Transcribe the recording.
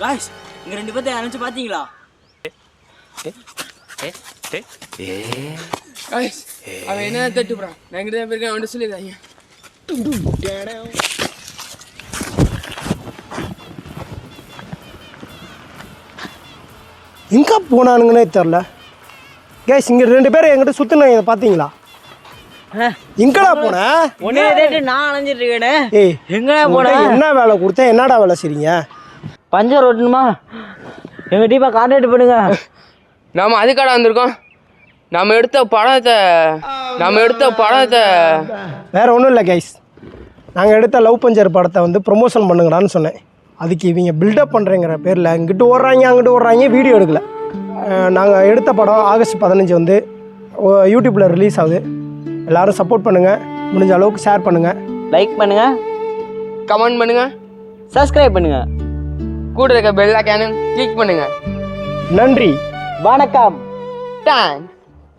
Guys இங்க ரெண்டு பேர்த்த யாராச்சும் பாத்தீங்களா? காய்ஸ் அவன் என்ன தட்டு போறான். நான் இங்கிட்ட தான் போயிருக்கேன். அவன்கிட்ட சொல்லிடுறாங்க. எங்கே போனானுங்கன்னே தெரில. கேஸ் இங்கே ரெண்டு பேரும் என்கிட்ட சுற்றினாங்க, பார்த்தீங்களா? எங்கடா போன? உன்னே தேட்டு நான் அலைஞ்சிட்டு இருக்கேனே. ஏய் எங்கடா போன? என்ன வேலை கொடுத்தேன்? என்னடா வேலை செய்றீங்க? பஞ்சர் ஓட்டணுமா? எங்க டீப்பா கான்டாக்ட் பண்ணுங்க. நாம அதுக்காக வந்திருக்கோம். நம்ம எடுத்த படத்தை வேற ஒன்றும் இல்லை கைஸ், நாங்கள் எடுத்த லவ் பஞ்சர் படத்தை வந்து ப்ரொமோஷன் பண்ணுங்கடான்னு சொன்னேன். அதுக்கு இவங்க பில்டப் பண்ணுறேங்கிற பேரில் இங்கிட்டு ஓடுறாங்க அங்கிட்டு ஓடுறாங்க, வீடியோ எடுக்கல. நாங்கள் எடுத்த படம் ஆகஸ்ட் 15 வந்து யூடியூப்பில் ரிலீஸ் ஆகுது. எல்லோரும் சப்போர்ட் பண்ணுங்கள், முடிஞ்ச அளவுக்கு ஷேர் பண்ணுங்கள், லைக் பண்ணுங்க, கமெண்ட் பண்ணுங்க, சப்ஸ்கிரைப் பண்ணுங்க, கூட இருக்க பெல் ஐகானை கிளிக் பண்ணுங்க. நன்றி, வணக்கம். தேங்க்ஸ்.